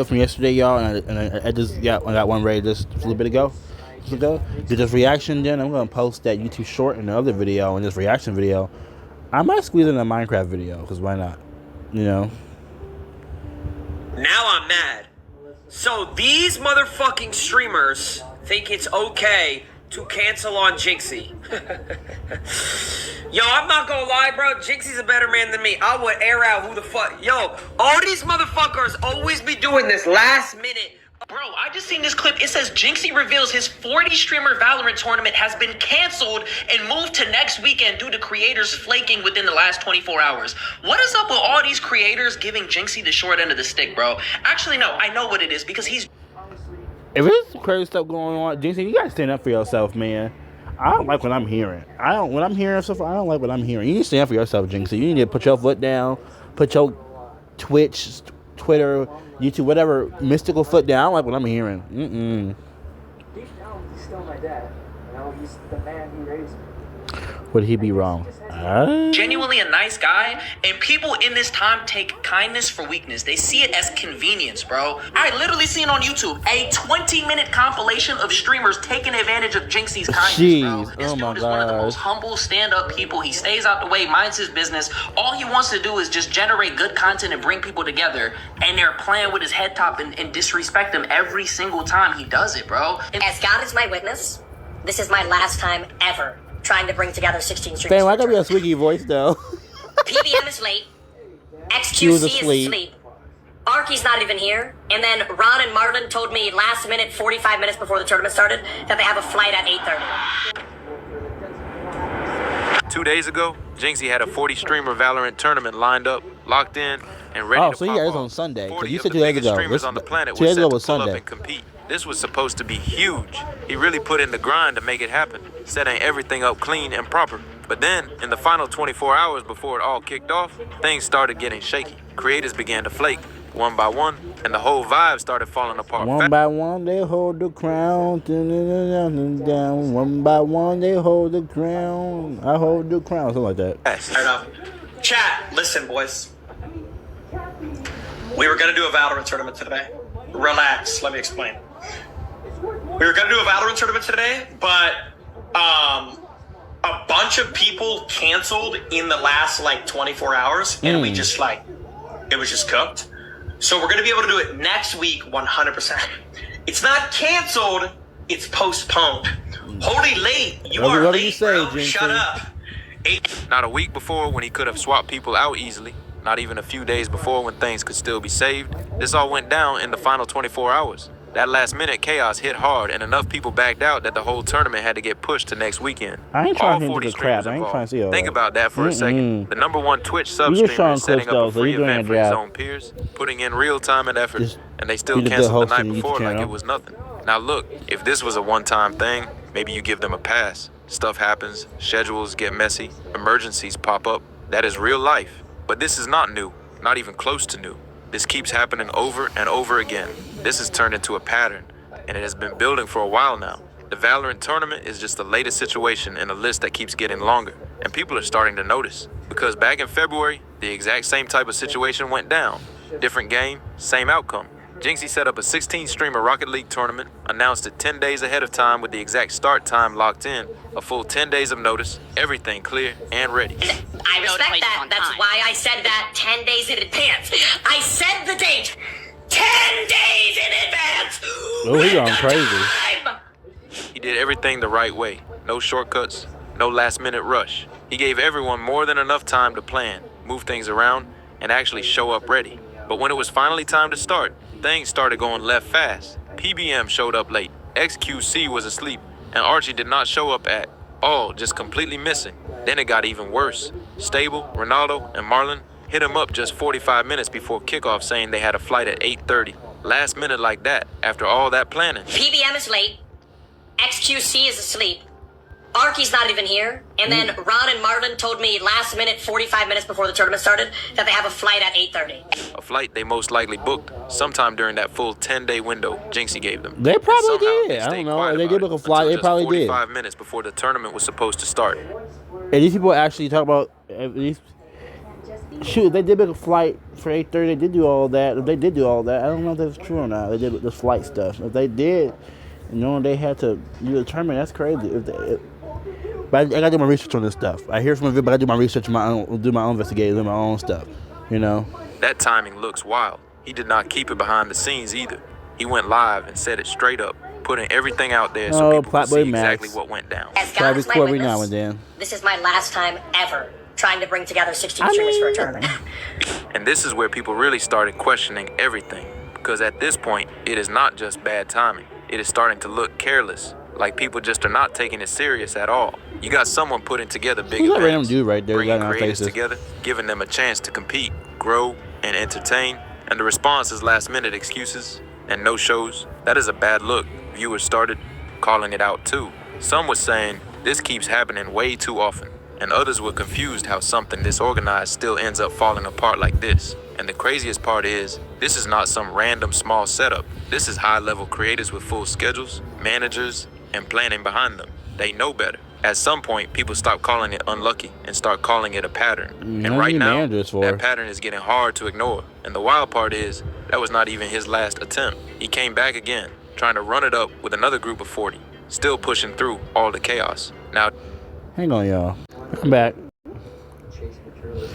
From yesterday, y'all, and I just got one ready just a little bit ago. Did this reaction, then I'm gonna post that YouTube short and the other video and this reaction video. I might squeeze in a Minecraft video because why not? You know. Now I'm mad. So these motherfucking streamers think it's okay to cancel on Jynxzi. Yo, I'm not gonna lie, bro. Jynxzi's a better man than me. I would air out who the fuck. Yo, all these motherfuckers always be doing this last minute. Bro, I just seen this clip. It says Jynxzi reveals his 40 streamer Valorant tournament has been canceled and moved to next weekend due to creators flaking within the last 24 hours. What is up with all these creators giving Jynxzi the short end of the stick, bro? Actually, no, I know what it is because he's... If there's crazy stuff going on, Jynxzi, you gotta stand up for yourself, man. I don't like what I'm hearing. When I'm hearing stuff, I don't like what I'm hearing. You need to stand up for yourself, Jynxzi. You need to put your foot down, put your Twitch, Twitter, YouTube, whatever mystical foot down. I don't like what I'm hearing. Deep down, he's still my dad. You know, he's the man who raised me. Would he be wrong? Genuinely a nice guy, and people in this time take kindness for weakness. They see it as convenience, bro. I literally seen on YouTube a 20-minute compilation of streamers taking advantage of Jynxzi's kindness, bro. This dude is one of the most humble stand-up people. He stays out the way, minds his business. All he wants to do is just generate good content and bring people together, and they're playing with his head top and disrespect him every single time he does it, bro. As God is my witness, this is my last time ever trying to bring together 16 streamers. Damn, why gotta be a squeaky voice though? PBM is late. XQC is asleep. Arky's not even here. And then Ron and Marlon told me last minute, 45 minutes before the tournament started, that they have a flight at 8:30. 2 days ago, Jynxzi had a 40 streamer Valorant tournament lined up, locked in, and ready to pop off. Oh, so yeah, it's on Sunday. 40 You of said the 2 days biggest ago. streamers on the planet 2 were days set ago to was pull up Sunday. and compete. This was supposed to be huge. He really put in the grind to make it happen, setting everything up clean and proper. But then, in the final 24 hours before it all kicked off, things started getting shaky. Creators began to flake, one by one, and the whole vibe started falling apart. One by one, they hold the crown. Down. One by one, they hold the crown. I hold the crown. Something like that. Fair enough. Chat, listen, boys. We were gonna do a Valorant tournament today. Relax, let me explain. We were gonna do a Valorant tournament today, but a bunch of people canceled in the last like 24 hours, and we just like, it was just cooked. So we're gonna be able to do it next week, 100%. It's not canceled, it's postponed. Holy late, you are late, you say, bro. Shut up. Not a week before when he could have swapped people out easily. Not even a few days before when things could still be saved. This all went down in the final 24 hours. That last minute chaos hit hard and enough people backed out that the whole tournament had to get pushed to next weekend. I ain't trying all to do the crap. I ain't trying to see all Think that. about that for a second. The #1 Twitch sub You just streamer is showing setting clips, up a though, so free you're doing event your for his job. own peers, putting in real time and effort, and they still you're the canceled the host night of the YouTube before like channel. it was nothing. Now look, if this was a one-time thing, maybe you give them a pass. Stuff happens, schedules get messy, emergencies pop up. That is real life. But this is not new, not even close to new. This keeps happening over and over again. This has turned into a pattern, and it has been building for a while now. The Valorant tournament is just the latest situation in a list that keeps getting longer, and people are starting to notice. Because back in February, the exact same type of situation went down. Different game, same outcome. Jynxzi set up a 16-streamer Rocket League tournament, announced it 10 days ahead of time with the exact start time locked in, a full 10 days of notice, everything clear and ready. I respect that. That's why I said that 10 days in advance. I said the date 10 days in advance. Oh, he going crazy. He did everything the right way. No shortcuts, no last-minute rush. He gave everyone more than enough time to plan, move things around, and actually show up ready. But when it was finally time to start, things started going left fast. PBM showed up late, XQC was asleep, and Archie did not show up at all, just completely missing. Then it got even worse. Stable, Ronaldo, and Marlon hit him up just 45 minutes before kickoff saying they had a flight at 8:30. Last minute like that, after all that planning. PBM is late. XQC is asleep. Arky's not even here. And then Ron and Marlon told me last minute, 45 minutes before the tournament started, that they have a flight at 8:30. A flight they most likely booked sometime during that full 10-day window Jynxzi gave them. They probably And somehow did. I stayed don't know. quiet If they about did book it a flight, until they just probably did. 45 minutes before the tournament was supposed to start. And these people actually talk about at least Shoot, they did make a flight for 8:30. They did do all that. If they did do all that, I don't know if that's true or not. They did the flight stuff. If they did, they had to determine. That's crazy. But I gotta do my research on this stuff. I hear from it, but I gotta do my research, do my own investigation, do my own stuff. That timing looks wild. He did not keep it behind the scenes either. He went live and said it straight up, putting everything out there so people could see exactly what went down. As God is my every now and witness, then. this is my last time ever trying to bring together 16 streamers for a tournament. And this is where people really started questioning everything. Because at this point, it is not just bad timing. It is starting to look careless. Like people just are not taking it serious at all. You got someone putting together big Who's that random events, dude right there? bringing Got our creators faces. together, giving them a chance to compete, grow, and entertain. And the response is last-minute excuses and no shows. That is a bad look. Viewers started calling it out too. Some were saying this keeps happening way too often. And others were confused how something this organized still ends up falling apart like this. And the craziest part is, this is not some random small setup. This is high-level creators with full schedules, managers, and planning behind them. They know better. At some point, people stop calling it unlucky and start calling it a pattern. And right now, that pattern is getting hard to ignore. And the wild part is, that was not even his last attempt. He came back again, trying to run it up with another group of 40, still pushing through all the chaos. Hang on, y'all. I'm back.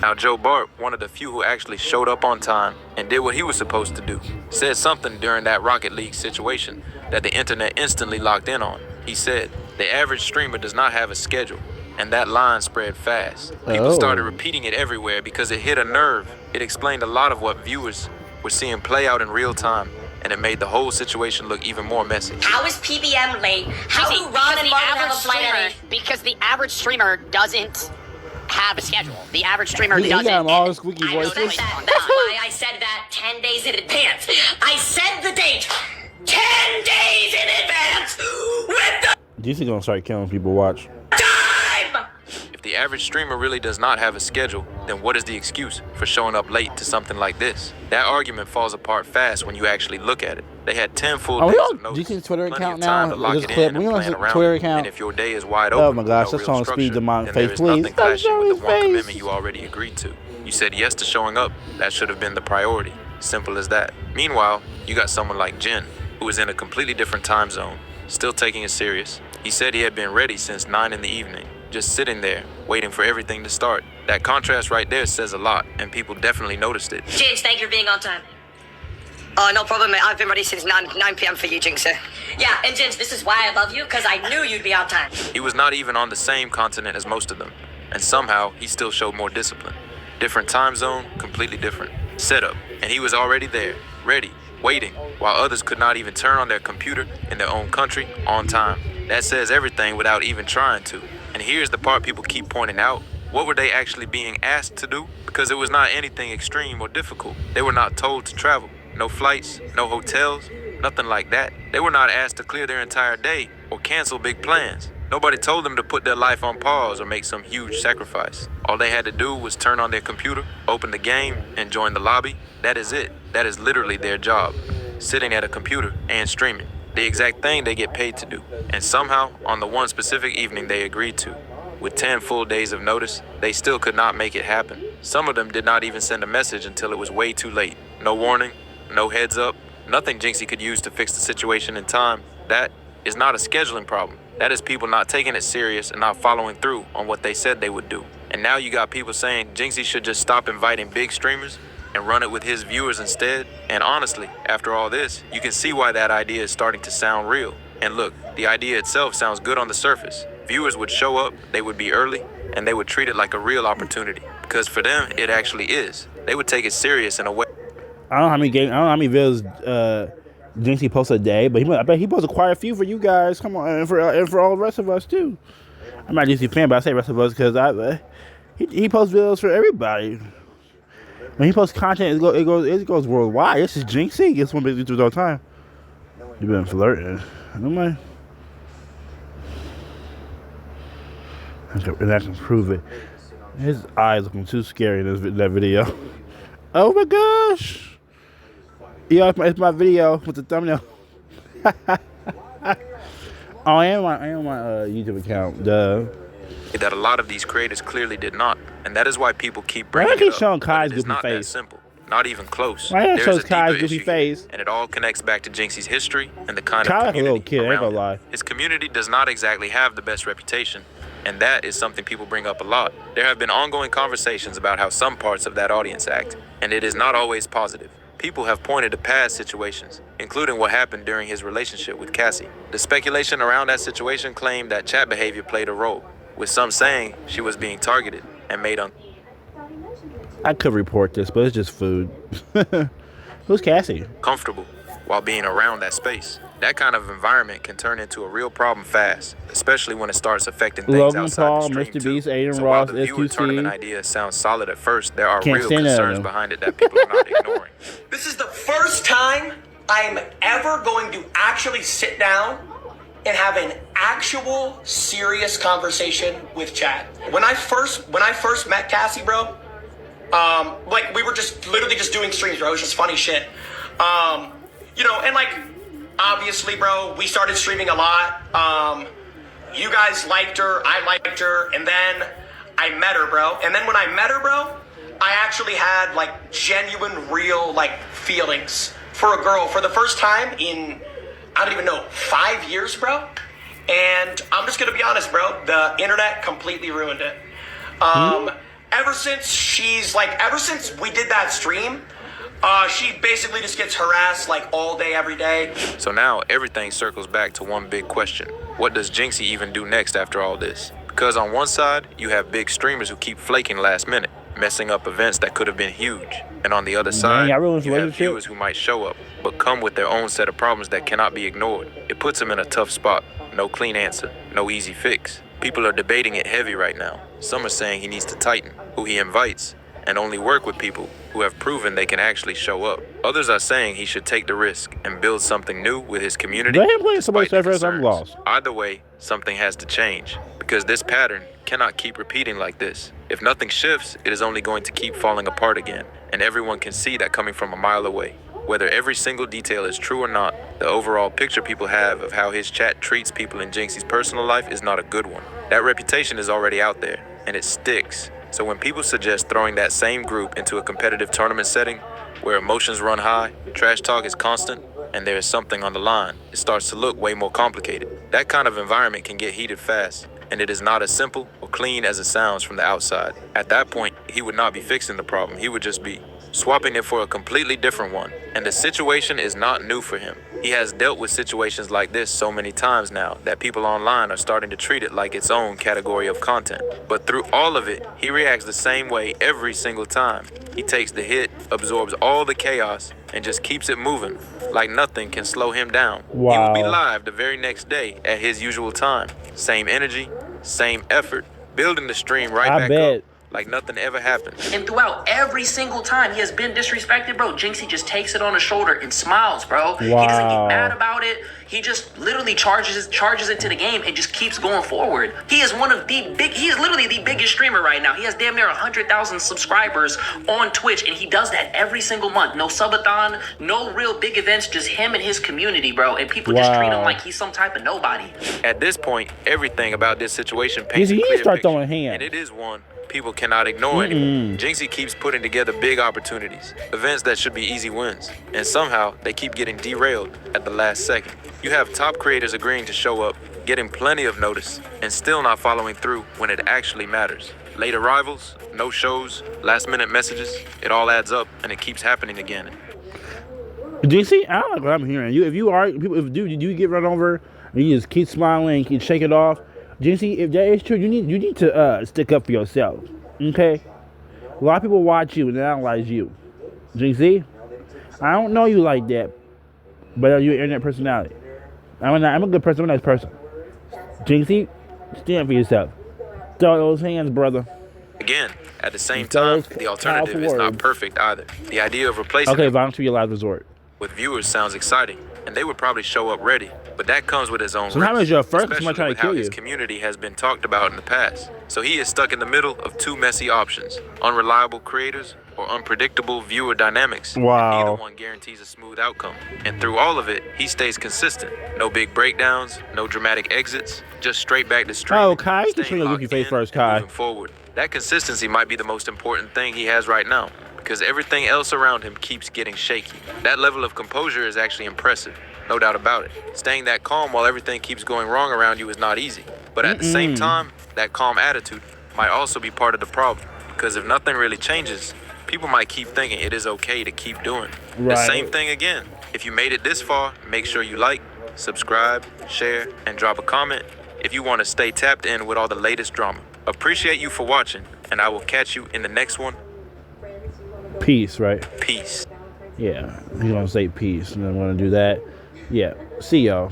Now, Joe Bart, one of the few who actually showed up on time and did what he was supposed to do, said something during that Rocket League situation that the internet instantly locked in on. He said, the average streamer does not have a schedule, and that line spread fast. People started repeating it everywhere because it hit a nerve. It explained a lot of what viewers were seeing play out in real time, and it made the whole situation look even more messy. How is PBM late? How do Ron and Martin have a flight at 8? Because the average streamer doesn't have a schedule. The average streamer He doesn't. got all squeaky I know voices. that's why I said that 10 days in advance. I said the date 10 days in advance with the Jynxzi gonna start killing people. Watch. time! If the average streamer really does not have a schedule, then what is the excuse for showing up late to something like this? That argument falls apart fast when you actually look at it. They had 10 full days of notice. Jynxzi's Twitter plenty account of time now. to lock This it clip. in and We on plan his around Twitter it. account. And if your day is wide Oh open, my gosh, with that's no on real speed to my structure, face, then there is please. nothing Stop clashing showing with the one his face. commitment you already agreed to. You said yes to showing up. That should have been the priority. Simple as that. Meanwhile, you got someone like Jin, who is in a completely different time zone, still taking it serious. He said he had been ready since 9 in the evening, just sitting there, waiting for everything to start. That contrast right there says a lot, and people definitely noticed it. James, thank you for being on time. Oh, no problem, mate. I've been ready since 9 p.m. for you, Jynxzi. Yeah, and James, this is why I love you, because I knew you'd be on time. He was not even on the same continent as most of them, and somehow he still showed more discipline. Different time zone, completely different setup, and he was already there, ready, waiting, while others could not even turn on their computer in their own country on time. That says everything without even trying to. And here's the part people keep pointing out. What were they actually being asked to do? Because it was not anything extreme or difficult. They were not told to travel. No flights, no hotels, nothing like that. They were not asked to clear their entire day or cancel big plans. Nobody told them to put their life on pause or make some huge sacrifice. All they had to do was turn on their computer, open the game, and join the lobby. That is it. That is literally their job. Sitting at a computer and streaming. The exact thing they get paid to do. And somehow, on the one specific evening they agreed to, with 10 full days of notice, they still could not make it happen. Some of them did not even send a message until it was way too late. No warning, no heads up, nothing Jynxzi could use to fix the situation in time. That is not a scheduling problem. That is people not taking it serious and not following through on what they said they would do. And now you got people saying Jynxzi should just stop inviting big streamers and run it with his viewers instead. And honestly, after all this, you can see why that idea is starting to sound real. And look, the idea itself sounds good on the surface. Viewers would show up, they would be early, and they would treat it like a real opportunity. Because for them, it actually is. They would take it serious in a way. I don't know how many videos Jynxzi posts a day, but I bet he posts quite a few for you guys. Come on, and for all the rest of us too. I'm not a Jynxzi fan, but I say rest of us because he posts videos for everybody. When he posts content, it goes worldwide. This is Jynxzi. Gets one big all the time. You've been flirting. Am I? And I can prove it. His eyes looking too scary in that video. Oh my gosh! Yeah, it's my video with the thumbnail. I am on my YouTube account. Duh. That a lot of these creators clearly did not, And that is why people keep Why bringing do they it up. showing But Kai's it is goofy not that face? simple. Not even close. Why There's shows a deeper Kai's goofy issue face? here, and it all connects back to Jynxzi's history and the kind Kai of like a little community kid, I ain't around gonna him. lie. His community does not exactly have the best reputation, and that is something people bring up a lot. There have been ongoing conversations about how some parts of that audience act, and it is not always positive. People have pointed to past situations, including what happened during his relationship with Cassie. The speculation around that situation claimed that chat behavior played a role, with some saying she was being targeted and made I could report this, but it's just food. Who's Cassie? uncomfortable while being around that space. That kind of environment can turn into a real problem fast, especially when it starts affecting things Logan outside Paul, the stream Mr. too. Beast, Aiden So while Ross, the viewer tournament SQC. idea sounds solid at first, there are Can't real stand that, concerns though. behind it that people are not ignoring. This is the first time I'm ever going to actually sit down and have an actual serious conversation with Chad. When I first met Cassie, bro, like we were just literally just doing streams, bro. It was just funny shit. You know, and like obviously, bro, we started streaming a lot. You guys liked her, I liked her, and then I met her, bro. And then when I met her, bro, I actually had like genuine, real like feelings for a girl for the first time in, I don't even know, 5 years, bro. And I'm just gonna be honest, bro. The internet completely ruined it. Ever since we did that stream, she basically just gets harassed like all day, every day. So now everything circles back to one big question. What does Jynxzi even do next after all this? Because on one side, you have big streamers who keep flaking last minute, messing up events that could have been huge. And on the other side, I ruined his you have relationship. viewers who might show up, but come with their own set of problems that cannot be ignored. It puts them in a tough spot. No clean answer, no easy fix. People are debating it heavy right now. Some are saying he needs to tighten who he invites and only work with people who have proven they can actually show up. Others are saying he should take the risk and build something new with his community. Let him play somebody despite the servers, I'm concerns. lost. Either way, something has to change because this pattern cannot keep repeating like this. If nothing shifts, it is only going to keep falling apart again, and everyone can see that coming from a mile away. Whether every single detail is true or not, the overall picture people have of how his chat treats people in Jynxzi's personal life is not a good one. That reputation is already out there, and it sticks. So when people suggest throwing that same group into a competitive tournament setting, where emotions run high, trash talk is constant, and there is something on the line, it starts to look way more complicated. That kind of environment can get heated fast, and it is not as simple or clean as it sounds from the outside. At that point, he would not be fixing the problem, he would just be swapping it for a completely different one. And the situation is not new for him. He has dealt with situations like this so many times now that people online are starting to treat it like its own category of content. But through all of it, he reacts the same way every single time. He takes the hit, absorbs all the chaos, and just keeps it moving, like nothing can slow him down. Wow. He will be live the very next day at his usual time. Same energy, same effort, building the stream right I back bet. up like nothing ever happened. And throughout every single time he has been disrespected, bro, Jynxzi just takes it on his shoulder and smiles, bro. He doesn't get mad about it. He just literally charges it to the game and just keeps going forward. He is he is literally the biggest streamer right now. He has damn near 100,000 subscribers on Twitch, and he does that every single month. No subathon, no real big events, just him and his community, bro. And people just treat him like he's some type of nobody. At this point, everything about this situation paints a You clear start picture, throwing hands. and it is one people cannot ignore anymore. Jynxzi keeps putting together big opportunities, events that should be easy wins, and somehow they keep getting derailed at the last second. You have top creators agreeing to show up, getting plenty of notice, and still not following through when it actually matters. Late arrivals, no shows, last minute messages, it all adds up and it keeps happening again. Jynxzi, I don't like what I'm hearing. If you get run over and you just keep smiling and shake it off, Jynxzi, if that is true, you need to stick up for yourself. Okay? A lot of people watch you and analyze you. Jynxzi, I don't know you like that, but you're an internet personality. I'm a good person, I'm a nice person. Jynxzi, stand for yourself. Throw those hands, brother. Again, at the same Those time, the alternative powerful is not words. perfect either. The idea of replacing Okay, him violence for your last resort. with viewers sounds exciting, and they would probably show up ready, but that comes with its own Sometimes risks, you're first, especially somebody trying to with how kill his you. community has been talked about in the past. So he is stuck in the middle of two messy options: unreliable creators or unpredictable viewer dynamics. Wow. Neither one guarantees a smooth outcome. And through all of it, he stays consistent. No big breakdowns, no dramatic exits, just straight back to streaming. Oh, Kai, you can staying show your locked goofy face in first, and Kai. moving forward. That consistency might be the most important thing he has right now, because everything else around him keeps getting shaky. That level of composure is actually impressive, no doubt about it. Staying that calm while everything keeps going wrong around you is not easy. But at the same time, that calm attitude might also be part of the problem, because if nothing really changes, people might keep thinking it is okay to keep doing the Right. same thing again. If you made it this far, make sure you like, subscribe, share, and drop a comment if you want to stay tapped in with all the latest drama. Appreciate you for watching, and I will catch you in the next one. Peace, right? Peace. Yeah, he's gonna say peace, and I'm gonna do that. Yeah, see y'all.